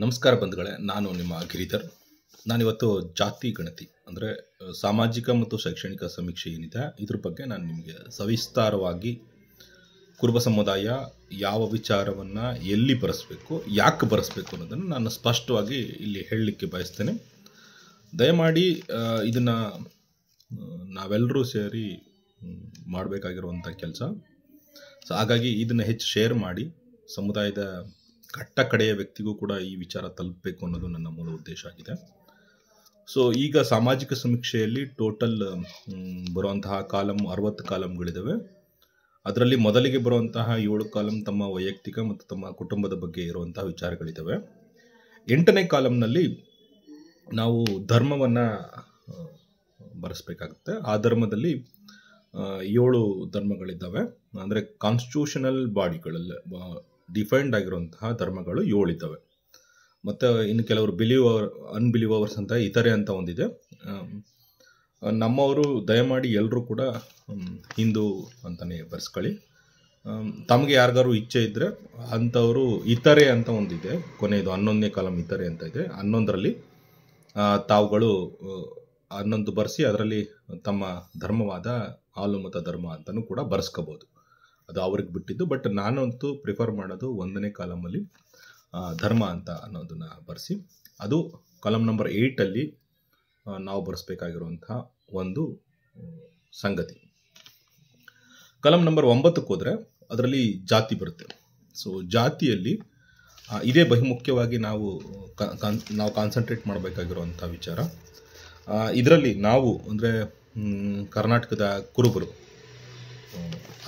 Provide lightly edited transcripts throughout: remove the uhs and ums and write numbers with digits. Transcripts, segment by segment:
ನಮಸ್ಕಾರ ಬಂಧುಗಳೇ, ನಾನು ನಿಮ್ಮ ಗಿರಿಧರ್. ನಾನಿವತ್ತು ಜಾತಿ ಗಣತಿ ಅಂದರೆ ಸಾಮಾಜಿಕ ಮತ್ತು ಶೈಕ್ಷಣಿಕ ಸಮೀಕ್ಷೆ ಏನಿದೆ ಇದ್ರ ಬಗ್ಗೆ ನಾನು ನಿಮಗೆ ಸವಿಸ್ತಾರವಾಗಿ ಕುರುಬ ಸಮುದಾಯ ಯಾವ ವಿಚಾರವನ್ನು ಎಲ್ಲಿ ಬರೆಸಬೇಕು, ಯಾಕೆ ಬರೆಸಬೇಕು ಅನ್ನೋದನ್ನು ನಾನು ಸ್ಪಷ್ಟವಾಗಿ ಇಲ್ಲಿ ಹೇಳಲಿಕ್ಕೆ ಬಯಸ್ತೇನೆ. ದಯಮಾಡಿ ಇದನ್ನು ನಾವೆಲ್ಲರೂ ಸೇರಿ ಮಾಡಬೇಕಾಗಿರುವಂಥ ಕೆಲಸ. ಸೊ ಹಾಗಾಗಿ ಇದನ್ನು ಹೆಚ್ಚು ಶೇರ್ ಮಾಡಿ ಸಮುದಾಯದ ಕಟ್ಟ ಕಡೆಯ ವ್ಯಕ್ತಿಗೂ ಕೂಡ ಈ ವಿಚಾರ ತಲುಪಬೇಕು ಅನ್ನೋದು ನನ್ನ ಮೂಲ ಉದ್ದೇಶ ಆಗಿದೆ. ಸೊ ಈಗ ಸಾಮಾಜಿಕ ಸಮೀಕ್ಷೆಯಲ್ಲಿ ಟೋಟಲ್ ಬರುವಂತಹ ಕಾಲಮ್ 60 ಕಾಲಮ್ಗಳಿದ್ದಾವೆ. ಅದರಲ್ಲಿ ಮೊದಲಿಗೆ ಬರುವಂತಹ 7 ಕಾಲಮ್ ತಮ್ಮ ವೈಯಕ್ತಿಕ ಮತ್ತು ತಮ್ಮ ಕುಟುಂಬದ ಬಗ್ಗೆ ಇರುವಂತಹ ವಿಚಾರಗಳಿದ್ದಾವೆ. 8ನೇ ಕಾಲಮ್ನಲ್ಲಿ ನಾವು ಧರ್ಮವನ್ನು ಬರೆಸಬೇಕಾಗುತ್ತೆ. ಆ ಧರ್ಮದಲ್ಲಿ 7 ಧರ್ಮಗಳಿದ್ದಾವೆ. ಅಂದರೆ ಕಾನ್ಸ್ಟಿಟ್ಯೂಷನಲ್ ಬಾಡಿಗಳಲ್ಲಿ ಡಿಫೈನ್ಡ್ ಆಗಿರುವಂತಹ ಧರ್ಮಗಳು 7 ಇದ್ದಾವೆ. ಮತ್ತು ಇನ್ನು ಕೆಲವರು ಅನ್ಬಿಲೀವರ್ಸ್ ಅಂತ ಇತರೆ ಅಂತ ಒಂದಿದೆ. ನಮ್ಮವರು ದಯಮಾಡಿ ಎಲ್ಲರೂ ಕೂಡ ಹಿಂದೂ ಅಂತಲೇ ಬರೆಸ್ಕೊಳ್ಳಿ. ತಮಗೆ ಯಾರಿಗಾರು ಇಚ್ಛೆ ಇದ್ದರೆ ಅಂಥವರು ಇತರೆ ಅಂತ ಒಂದಿದೆ, ಕೊನೆಯದು 11ನೇ ಕಾಲಮ್ ಇತರೆ ಅಂತ ಇದೆ. 11ರಲ್ಲಿ ತಾವುಗಳು 11 ಬರೆಸಿ ಅದರಲ್ಲಿ ತಮ್ಮ ಧರ್ಮವಾದ ಹಾಲುಮತ ಧರ್ಮ ಅಂತಲೂ ಕೂಡ ಬರೆಸ್ಕೋಬೋದು. ಅದು ಅವ್ರಿಗೆ ಬಿಟ್ಟಿದ್ದು. ಬಟ್ ನಾನಂತೂ ಪ್ರಿಫರ್ ಮಾಡೋದು 1ನೇ ಕಾಲಮಲ್ಲಿ ಧರ್ಮ ಅಂತ ಅನ್ನೋದನ್ನು ಬರೆಸಿ. ಅದು ಕಾಲಮ್ ನಂಬರ್ 8ಅಲ್ಲಿ ನಾವು ಬರೆಸ್ಬೇಕಾಗಿರುವಂತಹ ಒಂದು ಸಂಗತಿ. ಕಾಲಮ್ ನಂಬರ್ 9ಕ್ಕೆ ಹೋದರೆ ಅದರಲ್ಲಿ ಜಾತಿ ಬರುತ್ತೆ. ಸೊ ಜಾತಿಯಲ್ಲಿ ಇದೇ ಬಹುಮುಖ್ಯವಾಗಿ ನಾವು ಕಾನ್ಸಂಟ್ರೇಟ್ ಮಾಡಬೇಕಾಗಿರುವಂಥ ವಿಚಾರ. ಇದರಲ್ಲಿ ನಾವು ಅಂದರೆ ಕರ್ನಾಟಕದ ಕುರುಬರು,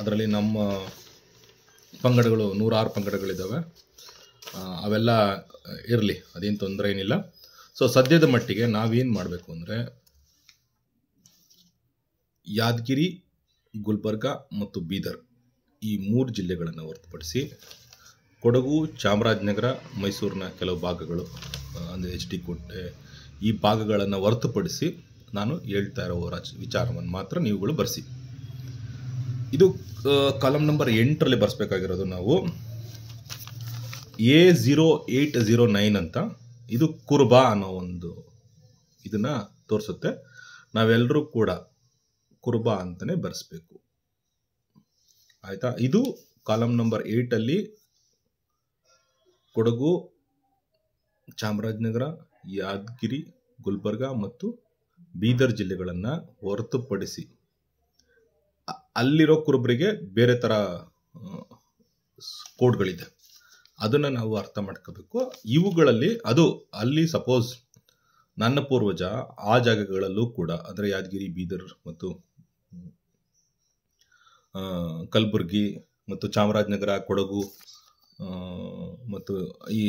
ಅದರಲ್ಲಿ ನಮ್ಮ ಪಂಗಡಗಳು 106 ಪಂಗಡಗಳಿದ್ದಾವೆ. ಅವೆಲ್ಲ ಇರಲಿ, ಅದೇನು ತೊಂದರೆ ಏನಿಲ್ಲ. ಸೊ ಸದ್ಯದ ಮಟ್ಟಿಗೆ ನಾವೇನು ಮಾಡಬೇಕು ಅಂದರೆ ಯಾದಗಿರಿ, ಗುಲ್ಬರ್ಗ ಮತ್ತು ಬೀದರ್ ಈ 3 ಜಿಲ್ಲೆಗಳನ್ನು ಹೊರತುಪಡಿಸಿ ಕೊಡಗು, ಚಾಮರಾಜನಗರ, ಮೈಸೂರಿನ ಕೆಲವು ಭಾಗಗಳು ಅಂದರೆ HD ಕೋಟೆ ಈ ಭಾಗಗಳನ್ನು ಹೊರತುಪಡಿಸಿ ನಾನು ಹೇಳ್ತಾ ಇರೋ ವಿಚಾರವನ್ನು ಮಾತ್ರ ನೀವುಗಳು ಬರೆಸಿ. ಇದು ಕಾಲಮ್ ನಂಬರ್ 8ರಲ್ಲಿ ಬರೆಸಬೇಕಾಗಿರೋದು ನಾವು A0809 ಅಂತ. ಇದು ಕುರುಬ ಅನ್ನೋ ಒಂದು ಇದನ್ನು ತೋರಿಸುತ್ತೆ. ನಾವೆಲ್ಲರೂ ಕೂಡ ಕುರುಬ ಅಂತಲೇ ಬರೆಸ್ಬೇಕು, ಆಯಿತಾ? ಇದು ಕಾಲಮ್ ನಂಬರ್ 8ಅಲ್ಲಿ ಕೊಡಗು, ಚಾಮರಾಜನಗರ, ಯಾದಗಿರಿ, ಗುಲ್ಬರ್ಗ ಮತ್ತು ಬೀದರ್ ಜಿಲ್ಲೆಗಳನ್ನು ಹೊರತುಪಡಿಸಿ ಅಲ್ಲಿರೋ ಕುರುಬರಿಗೆ ಬೇರೆ ಥರ ಕೋಡ್ಗಳಿದೆ. ಅದನ್ನು ನಾವು ಅರ್ಥ ಮಾಡ್ಕೋಬೇಕು. ಇವುಗಳಲ್ಲಿ ಅಲ್ಲಿ ಸಪೋಸ್ ನನ್ನ ಪೂರ್ವಜ ಆ ಜಾಗಗಳಲ್ಲೂ ಕೂಡ ಅಂದರೆ ಯಾದಗಿರಿ, ಬೀದರ್ ಮತ್ತು ಕಲಬುರ್ಗಿ ಮತ್ತು ಚಾಮರಾಜನಗರ, ಕೊಡಗು ಮತ್ತು ಈ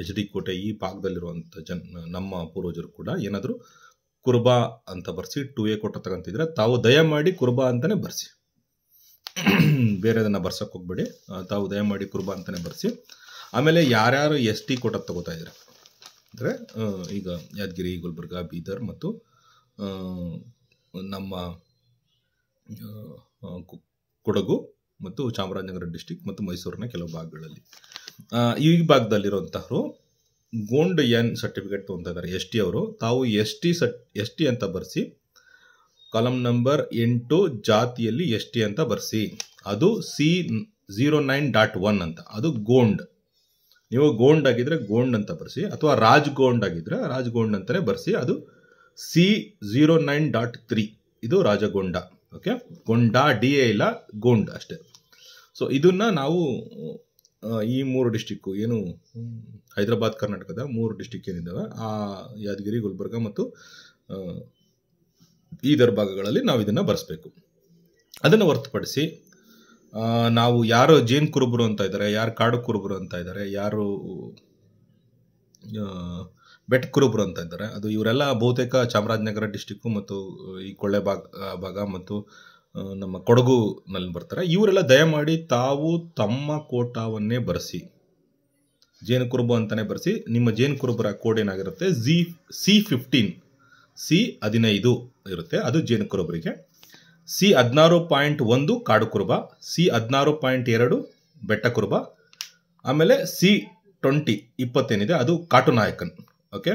HD ಕೋಟೆ ಈ ಭಾಗದಲ್ಲಿರುವಂಥ ನಮ್ಮ ಪೂರ್ವಜರು ಕೂಡ ಏನಾದರೂ ಕುರುಬ ಅಂತ ಬರೆಸಿ 2A ಕೊಟ್ಟ ತಗೊಂತಿದ್ರೆ ತಾವು ದಯಮಾಡಿ ಕುರುಬ ಅಂತಲೇ ಬರೆಸಿ, ಬೇರೆದನ್ನು ಬರ್ಸೋಕೆ ಹೋಗ್ಬೇಡಿ. ತಾವು ದಯಮಾಡಿ ಕುರುಬ ಅಂತಲೇ ಬರೆಸಿ. ಆಮೇಲೆ ಯಾರ್ಯಾರು SD ಕೋಟ ತಗೋತಾ ಇದ್ದಾರೆ ಅಂದರೆ ಈಗ ಯಾದಗಿರಿ, ಗುಲ್ಬರ್ಗ, ಬೀದರ್ ಮತ್ತು ನಮ್ಮ ಕೊಡಗು ಮತ್ತು ಚಾಮರಾಜನಗರ ಡಿಸ್ಟಿಕ್ ಮತ್ತು ಮೈಸೂರಿನ ಕೆಲವು ಭಾಗಗಳಲ್ಲಿ ಈ ಭಾಗದಲ್ಲಿರುವಂಥವ್ರು ಗೋಂಡ್ ಎನ್ ಸರ್ಟಿಫಿಕೇಟ್ ತೊಗೊತಾ ಇದ್ದಾರೆ SD ಅವರು. ತಾವು ST ಅಂತ ಬರೆಸಿ. ಕಾಲಮ್ ನಂಬರ್ 8 ಜಾತಿಯಲ್ಲಿ ST ಅಂತ ಬರೆಸಿ. ಅದು C09.1 ಅಂತ. ಅದು ಗೋಂಡ್. ನೀವು ಗೋಂಡ್ ಆಗಿದ್ರೆ ಗೋಂಡ್ ಅಂತ ಬರೆಸಿ, ಅಥವಾ ರಾಜ್ಗೋಂಡ್ ಆಗಿದ್ರೆ ರಾಜ್ಗೋಂಡ್ ಅಂತಲೇ ಬರೆಸಿ. ಅದು C09.3 ಇದು ರಾಜಗೊಂಡ. ಓಕೆ, ಗೊಂಡ DA ಇಲ್ಲ, ಗೋಂಡ್ ಅಷ್ಟೇ. ಸೊ ಇದನ್ನು ನಾವು ಈ 3 ಡಿಸ್ಟಿಕ್ಕು ಏನು ಹೈದರಾಬಾದ್ ಕರ್ನಾಟಕದ 3 ಡಿಸ್ಟಿಕ್ ಏನಿದ್ದಾವೆ ಆ ಯಾದಗಿರಿ, ಗುಲ್ಬರ್ಗ ಮತ್ತು ಬೀದರ್ ಭಾಗಗಳಲ್ಲಿ ನಾವು ಇದನ್ನು ಬರೆಸ್ಬೇಕು. ಅದನ್ನು ಹೊರತುಪಡಿಸಿ ನಾವು ಯಾರು ಜೇನ್ ಕುರುಬರು ಅಂತ ಇದ್ದಾರೆ, ಯಾರು ಕಾಡು ಕುರುಬರು ಅಂತ ಇದ್ದಾರೆ, ಯಾರು ಬೆಟ್ ಕುರುಬರು ಅಂತ ಇದ್ದಾರೆ, ಅದು ಇವರೆಲ್ಲ ಬಹುತೇಕ ಚಾಮರಾಜನಗರ ಡಿಸ್ಟಿಕ್ಕು ಮತ್ತು ಈ ಕೊಳ್ಳೆ ಭಾಗ ಮತ್ತು ನಮ್ಮ ಕೊಡಗುನಲ್ಲಿ ಬರ್ತಾರೆ. ಇವರೆಲ್ಲ ದಯಮಾಡಿ ತಾವು ತಮ್ಮ ಕೋಟಾವನ್ನೇ ಬರೆಸಿ, ಜೇನು ಕುರುಬು ಅಂತಲೇ ಬರೆಸಿ. ನಿಮ್ಮ ಜೇನು ಕುರುಬರ ಕೋಡ್ ಏನಾಗಿರುತ್ತೆ C15 C15 ಇರುತ್ತೆ, ಅದು ಜೇನು ಕುರುಬರಿಗೆ. C16.1 ಕಾಡು ಕುರುಬ, C16.2 ಬೆಟ್ಟ ಕುರುಬ, ಆಮೇಲೆ C 20 ಅದು ಕಾಟು ನಾಯಕನ್. ಓಕೆ,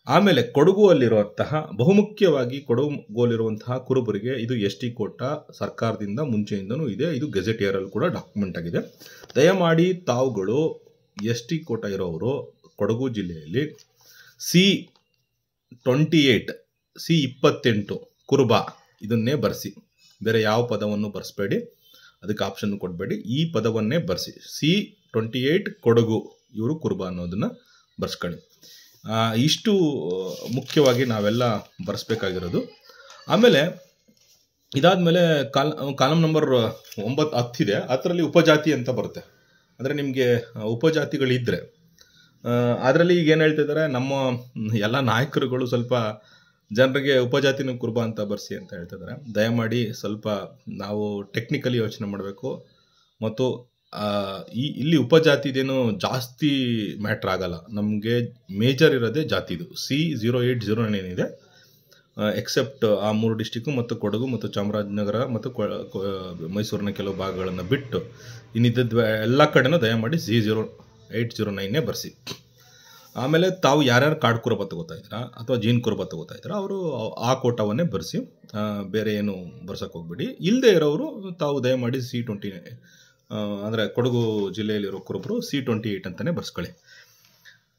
ಆಮೇಲೆ ಕೊಡಗು ಅಲ್ಲಿರುವಂತಹ ಬಹುಮುಖ್ಯವಾಗಿ ಕೊಡಗುಲ್ಲಿರುವಂತಹ ಕುರುಬರಿಗೆ ಇದು ಎಸ್ ಟಿ ಕೋಟಾ ಸರ್ಕಾರದಿಂದ ಮುಂಚೆಯಿಂದನೂ ಇದೆ. ಇದು ಗೆಜೆಟಿಯರ್ ಅಲ್ಲಿ ಕೂಡ ಡಾಕ್ಯುಮೆಂಟ್ ಆಗಿದೆ. ದಯಮಾಡಿ ತಾವುಗಳು ಎಸ್ ಟಿ ಕೋಟಾ ಇರೋರು ಕೊಡಗು ಜಿಲ್ಲೆಯಲ್ಲಿ C28 ಕುರುಬ ಇದನ್ನೇ ಬರೆಸಿ, ಬೇರೆ ಯಾವ ಪದವನ್ನು ಬರೆಸಬೇಡಿ, ಅದಕ್ಕೆ ಆಪ್ಷನ್ ಕೊಡಬೇಡಿ, ಈ ಪದವನ್ನೇ ಬರೆಸಿ. C28 ಕೊಡಗು ಇವರು ಕುರುಬ ಅನ್ನೋದನ್ನ ಬರ್ಸ್ಕೊಳ್ಳಿ. ಇಷ್ಟು ಮುಖ್ಯವಾಗಿ ನಾವೆಲ್ಲ ಬರೆಸ್ಬೇಕಾಗಿರೋದು. ಆಮೇಲೆ ಇದಾದ್ಮೇಲೆ ಕಾಲಮ್ ನಂಬರ್ 9-10 ಇದೆ. ಅದರಲ್ಲಿ ಉಪಜಾತಿ ಅಂತ ಬರುತ್ತೆ. ಅಂದರೆ ನಿಮಗೆ ಉಪಜಾತಿಗಳಿದ್ರೆ ಅದರಲ್ಲಿ ಈಗ ಏನು ಹೇಳ್ತಿದ್ದಾರೆ, ನಮ್ಮ ಎಲ್ಲ ನಾಯಕರುಗಳು ಸ್ವಲ್ಪ ಜನರಿಗೆ ಉಪಜಾತಿನ ಕುರುಬ ಅಂತ ಬರ್ಸಿ ಅಂತ ಹೇಳ್ತಿದ್ದಾರೆ. ದಯಮಾಡಿ ಸ್ವಲ್ಪ ನಾವು ಟೆಕ್ನಿಕಲಿ ಯೋಚನೆ ಮಾಡಬೇಕು. ಮತ್ತು ಇಲ್ಲಿ ಉಪಜಾತಿದೇನು ಜಾಸ್ತಿ ಮ್ಯಾಟ್ರ್ ಆಗಲ್ಲ. ನಮಗೆ ಮೇಜರ್ ಇರೋದೇ ಜಾತಿದು. C0809 ಏನಿದೆ, ಎಕ್ಸೆಪ್ಟ್ ಆ 3 ಡಿಸ್ಟಿಕ್ಕು ಮತ್ತು ಕೊಡಗು ಮತ್ತು ಚಾಮರಾಜನಗರ ಮತ್ತು ಮೈಸೂರಿನ ಕೆಲವು ಭಾಗಗಳನ್ನು ಬಿಟ್ಟು ಇನ್ನಿದ್ದ ಎಲ್ಲ ಕಡೆನೂ ದಯಮಾಡಿ C0809 ಬರೆಸಿ. ಆಮೇಲೆ ತಾವು ಯಾರ್ಯಾರು ಕಾಡು ಕುರುಬ ತಗೋತಾ ಇದ್ದೀರಾ ಅಥವಾ ಜೀನ್ ಕುರುಬ ತಗೋತಾ ಇದ್ದೀರಾ ಅವರು ಆ ಕೋಟಾವನ್ನೇ ಬರೆಸಿ, ಬೇರೆ ಏನು ಬರ್ಸೋಕೆ ಹೋಗ್ಬೇಡಿ. ಇಲ್ಲದೆ ಇರೋರು ತಾವು ದಯಮಾಡಿ C20 ಅಂದರೆ ಕೊಡಗು ಜಿಲ್ಲೆಯಲ್ಲಿರೋ ಕುರುಬರು C28 ಅಂತಲೇ ಬರ್ಸ್ಕೊಳ್ಳಿ.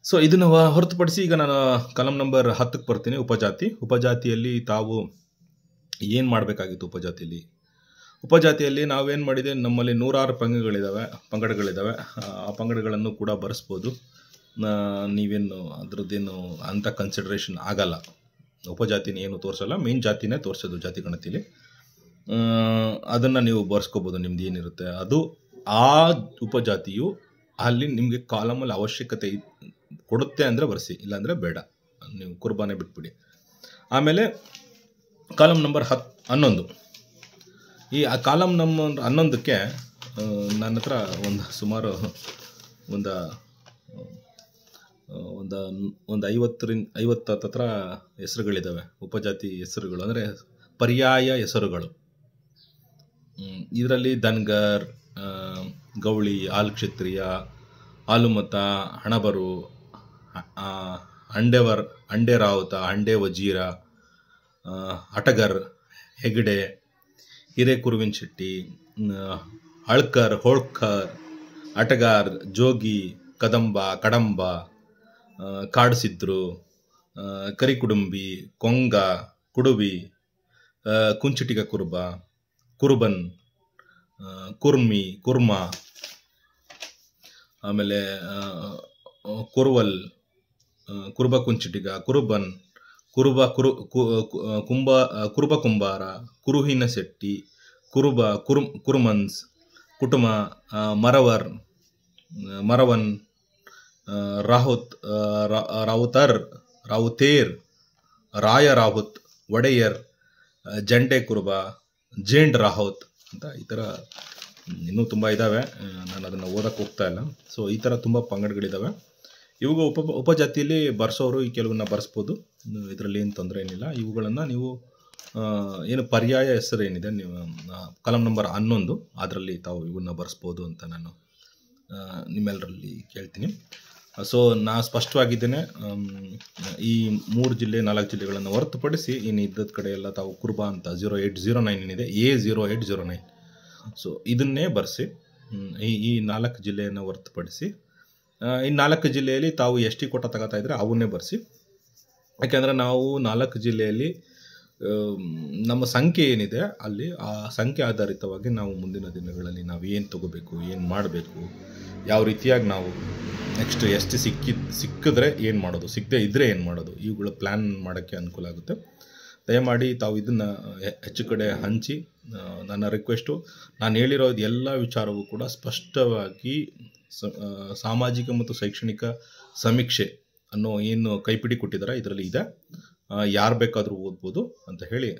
ಸೊ ಇದನ್ನು ಹೊರತುಪಡಿಸಿ ಈಗ ನಾನು ಕಾಲಮ್ ನಂಬರ್ 10ಕ್ಕೆ ಬರ್ತೀನಿ. ಉಪಜಾತಿಯಲ್ಲಿ ತಾವು ಏನು ಮಾಡಬೇಕಾಗಿತ್ತು? ಉಪಜಾತಿಯಲ್ಲಿ ನಾವೇನು ಮಾಡಿದೆ, ನಮ್ಮಲ್ಲಿ 106 ಪಂಗಡಗಳಿದ್ದಾವೆ. ಆ ಪಂಗಡಗಳನ್ನು ಕೂಡ ಬರೆಸ್ಬೋದು. ನೀವೇನು ಅದರದ್ದೇನು ಅಂಥ ಕನ್ಸಿಡ್ರೇಷನ್ ಆಗಲ್ಲ. ಉಪಜಾತಿನ ಏನು ತೋರಿಸಲ್ಲ, ಮೇನ್ ಜಾತಿನೇ ತೋರಿಸೋದು ಜಾತಿ ಗಣತಿಲಿ. ಅದನ್ನು ನೀವು ಬರ್ಸ್ಕೋಬೋದು. ನಿಮ್ದು ಏನಿರುತ್ತೆ ಅದು ಆ ಉಪಜಾತಿಯು ಅಲ್ಲಿ ನಿಮಗೆ ಕಾಲಮಲ್ಲಿ ಅವಶ್ಯಕತೆ ಕೊಡುತ್ತೆ ಅಂದರೆ ಬರ್ಸಿ, ಇಲ್ಲಾಂದರೆ ಬೇಡ, ನೀವು ಕುರ್ಬಾನೆ ಬಿಟ್ಬಿಡಿ. ಆಮೇಲೆ ಕಾಲಮ್ ನಂಬರ್ 11. ಈ ಕಾಲಮ್ ನಂಬರ್ 11ಕ್ಕೆ ನನ್ನ ಹತ್ರ ಸುಮಾರು ಒಂದು 50 ಹತ್ರ ಹೆಸರುಗಳಿದ್ದಾವೆ. ಉಪಜಾತಿ ಹೆಸರುಗಳು ಅಂದರೆ ಪರ್ಯಾಯ ಹೆಸರುಗಳು. ಇದರಲ್ಲಿ ಧನ್ಗರ್, ಗೌಳಿ, ಆಲ್ ಕ್ಷತ್ರಿಯ, ಆಲುಮತ, ಹಣಬರು, ಅಂಡೆ ರಾವುತ, ಅಂಡೆ ವಜೀರ, ಅಟಗರ್, ಹೆಗಡೆ, ಹಿರೇಕುರುವಿನ ಶೆಟ್ಟಿ, ಅಳ್ಕರ್, ಹೋಳ್ಕರ್, ಅಟಗಾರ್, ಜೋಗಿ, ಕಡಂಬ, ಕಾಡ್ಸಿದ್ರು, ಕರಿಕುಡುಂಬಿ, ಕೊಂಗ, ಕುಡುಬಿ, ಕುಂಚಿಟಿಗ ಕುರುಬ, ಕುರುಬನ್, ಕುರ್ಮ, ಆಮೇಲೆ ಕುರುವಲ್, ಕುರುಬ ಕುಂಚಿಟಿಗ, ಕುರುಬನ್, ಕುರುಬ ಕುಂಬಾರ, ಕುರುಹಿನ ಶೆಟ್ಟಿ, ಕುರುಮನ್ಸ್, ಕುಟುಂಬ, ಮರವನ್, ರಾವುತೇರ್, ರಾಯ ರಾಹುತ್, ಒಡೆಯರ್, ಜಂಡೆ ಕುರುಬ, ಜೇಂಡ್ ರಾಹುತ್ ಅಂತ ಈ ಥರ ಇನ್ನೂ ತುಂಬ ಇದ್ದಾವೆ. ನಾನು ಅದನ್ನು ಓದಕ್ಕೆ ಹೋಗ್ತಾ ಇಲ್ಲ. ಸೊ ಈ ಥರ ತುಂಬ ಪಂಗಡಗಳಿದ್ದಾವೆ. ಇವಾಗ ಉಪಜಾತಿಯಲ್ಲಿ ಬರ್ಸೋರು ಈ ಕೆಲವನ್ನ ಬರ್ಸ್ಬೋದು, ಇದರಲ್ಲಿ ಏನು ತೊಂದರೆ ಏನಿಲ್ಲ. ಇವುಗಳನ್ನು ನೀವು ಏನು ಪರ್ಯಾಯ ಹೆಸರು ಏನಿದೆ, ನೀವು ಕಾಲಮ್ ನಂಬರ್ 11 ಅದರಲ್ಲಿ ತಾವು ಇವನ್ನ ಬರ್ಸ್ಬೋದು ಅಂತ ನಾನು ನಿಮ್ಮೆಲ್ಲರಲ್ಲಿ ಕೇಳ್ತೀನಿ. ಸೊ ನಾ ಸ್ಪಷ್ಟವಾಗಿದ್ದೇನೆ. ಈ 3 ಜಿಲ್ಲೆ 4 ಜಿಲ್ಲೆಗಳನ್ನು ಹೊರತುಪಡಿಸಿ ಇನ್ನು ಇದ್ದದ ಕಡೆ ಎಲ್ಲ ತಾವು ಕುರುಬಾ ಅಂತ 0809 ಏನಿದೆ, A0809, ಸೊ ಇದನ್ನೇ ಬರೆಸಿ. ಈ 4 ಜಿಲ್ಲೆಯನ್ನು ಹೊರತುಪಡಿಸಿ ಇನ್ನು 4 ಜಿಲ್ಲೆಯಲ್ಲಿ ತಾವು ಎಸ್ ಟಿ ಕೋಟಾ ತಗೋತಾ ಇದ್ರೆ ಅವನ್ನೇ ಬರೆಸಿ. ಯಾಕೆಂದರೆ ನಾವು 4 ಜಿಲ್ಲೆಯಲ್ಲಿ ನಮ್ಮ ಸಂಖ್ಯೆ ಏನಿದೆ ಅಲ್ಲಿ ಆ ಸಂಖ್ಯೆ ಆಧಾರಿತವಾಗಿ ನಾವು ಮುಂದಿನ ದಿನಗಳಲ್ಲಿ ನಾವು ಏನು ತಗೋಬೇಕು, ಏನು ಮಾಡಬೇಕು, ಯಾವ ರೀತಿಯಾಗಿ ನಾವು ನೆಕ್ಸ್ಟ್ ಎಷ್ಟು ಸಿಕ್ಕಿದ್ರೆ ಏನು ಮಾಡೋದು, ಸಿಕ್ಕದೇ ಇದ್ದರೆ ಏನು ಮಾಡೋದು, ಇವುಗಳ ಪ್ಲ್ಯಾನ್ ಮಾಡೋಕ್ಕೆ ಅನುಕೂಲ ಆಗುತ್ತೆ. ದಯಮಾಡಿ ತಾವು ಇದನ್ನು ಹೆಚ್ಚು ಕಡೆ ಹಂಚಿ. ನನ್ನ ರಿಕ್ವೆಸ್ಟು, ನಾನು ಹೇಳಿರೋದು ಎಲ್ಲ ವಿಚಾರವೂ ಕೂಡ ಸ್ಪಷ್ಟವಾಗಿ ಸಾಮಾಜಿಕ ಮತ್ತು ಶೈಕ್ಷಣಿಕ ಸಮೀಕ್ಷೆ ಅನ್ನೋ ಏನು ಕೈಪಿಡಿ ಕೊಟ್ಟಿದ್ದಾರೆ ಇದರಲ್ಲಿ ಇದೆ. ಯಾರು ಬೇಕಾದರೂ ಓದ್ಬೋದು ಅಂತ ಹೇಳಿ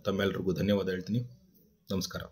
ತಮ್ಮೆಲ್ಲರಿಗೂ ಧನ್ಯವಾದ ಹೇಳ್ತೀನಿ. ನಮಸ್ಕಾರ.